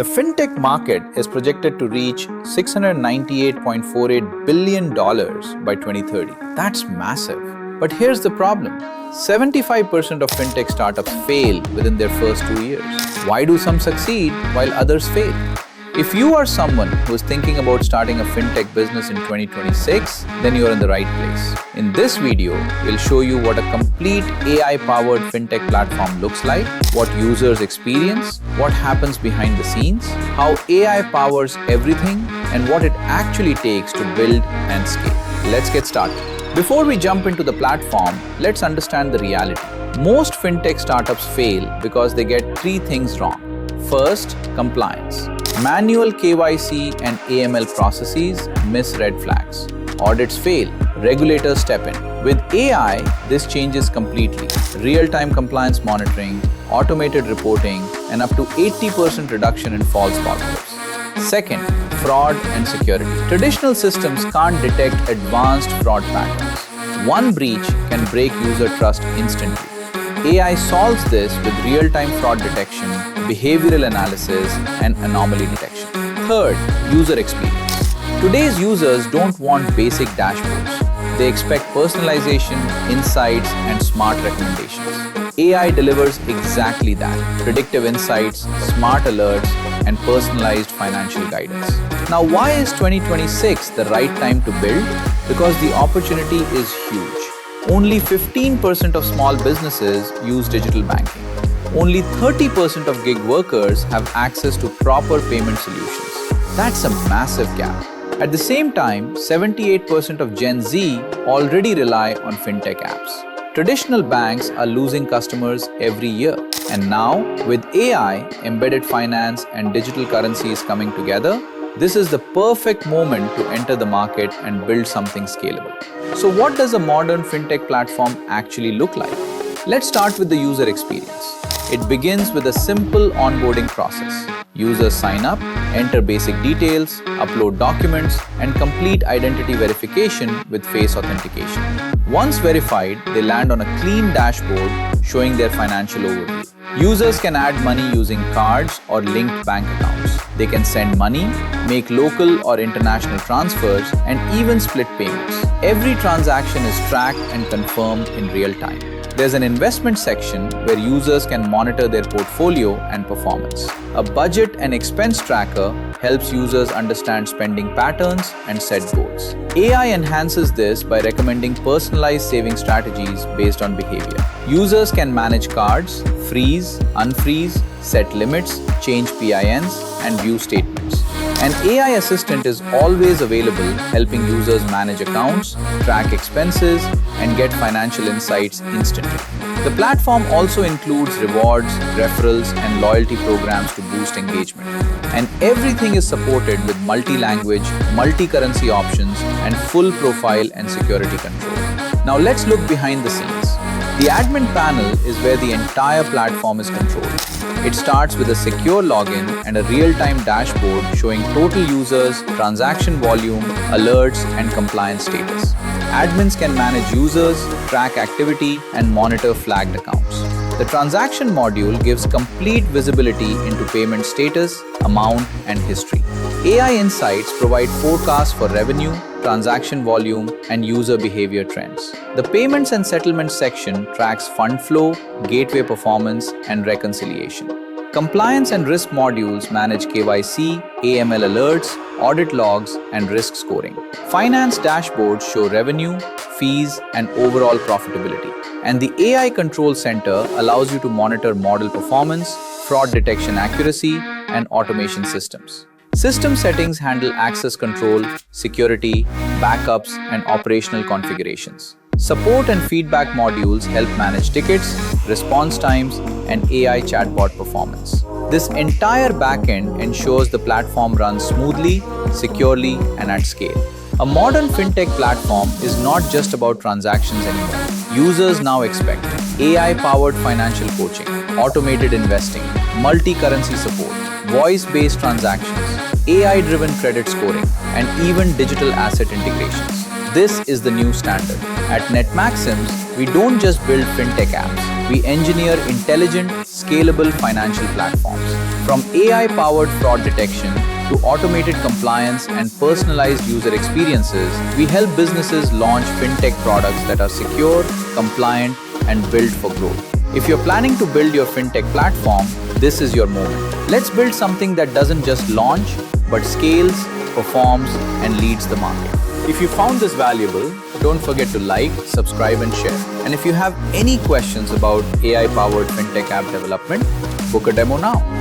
The fintech market is projected to reach $698.48 billion by 2030. That's massive. But here's the problem. 75% of fintech startups fail within their first 2 years. Why do some succeed while others fail? If you are someone who is thinking about starting a fintech business in 2026, then you're in the right place. In this video, we'll show you what a complete AI-powered fintech platform looks like, what users experience, what happens behind the scenes, how AI powers everything, and what it actually takes to build and scale. Let's get started. Before we jump into the platform, let's understand the reality. Most fintech startups fail because they get 3 things wrong. First, compliance. Manual KYC and AML processes miss red flags. Audits fail. Regulators step in. With AI, this changes completely. Real-time compliance monitoring, automated reporting, and up to 80% reduction in false positives. Second, fraud and security. Traditional systems can't detect advanced fraud patterns. One breach can break user trust instantly. AI solves this with real-time fraud detection, behavioral analysis, and anomaly detection. Third, user experience. Today's users don't want basic dashboards. They expect personalization, insights, and smart recommendations. AI delivers exactly that: predictive insights, smart alerts, and personalized financial guidance. Now, why is 2026 the right time to build? Because the opportunity is huge. Only 15% of small businesses use digital banking. Only 30% of gig workers have access to proper payment solutions. That's a massive gap. At the same time, 78% of Gen Z already rely on FinTech apps. Traditional banks are losing customers every year. And now, with AI, embedded finance, and digital currencies coming together, this is the perfect moment to enter the market and build something scalable. So what does a modern fintech platform actually look like? Let's start with the user experience. It begins with a simple onboarding process. Users sign up, enter basic details, upload documents, and complete identity verification with face authentication. Once verified, they land on a clean dashboard showing their financial overview. Users can add money using cards or linked bank accounts. They can send money, make local or international transfers, and even split payments. Every transaction is tracked and confirmed in real time. There's an investment section where users can monitor their portfolio and performance. A budget and expense tracker helps users understand spending patterns and set goals. AI enhances this by recommending personalized saving strategies based on behavior. Users can manage cards, freeze, unfreeze, set limits, change PINs, and view statements. An AI assistant is always available, helping users manage accounts, track expenses, and get financial insights instantly. The platform also includes rewards, referrals, and loyalty programs to boost engagement. And everything is supported with multi-language, multi-currency options, and full profile and security control. Now let's look behind the scenes. The admin panel is where the entire platform is controlled. It starts with a secure login and a real-time dashboard showing total users, transaction volume, alerts, and compliance status. Admins can manage users, track activity, and monitor flagged accounts. The transaction module gives complete visibility into payment status, amount, and history. AI insights provide forecasts for revenue, transaction volume, and user behavior trends. The payments and settlements section tracks fund flow, gateway performance, and reconciliation. Compliance and risk modules manage KYC, AML alerts, audit logs, and risk scoring. Finance dashboards show revenue, fees, and overall profitability. And the AI Control Center allows you to monitor model performance, fraud detection accuracy, and automation systems. System settings handle access control, security, backups, and operational configurations. Support and feedback modules help manage tickets, response times, and AI chatbot performance. This entire backend ensures the platform runs smoothly, securely, and at scale. A modern fintech platform is not just about transactions anymore. Users now expect AI-powered financial coaching, automated investing, multi-currency support, voice-based transactions, AI-driven credit scoring, and even digital asset integrations. This is the new standard. At NetMaxims, we don't just build fintech apps. We engineer intelligent, scalable financial platforms. From AI-powered fraud detection to automated compliance and personalized user experiences, we help businesses launch fintech products that are secure, compliant, and built for growth. If you're planning to build your fintech platform, this is your moment. Let's build something that doesn't just launch, but scales, performs, and leads the market. If you found this valuable, don't forget to like, subscribe, and share. And if you have any questions about AI-powered fintech app development, book a demo now.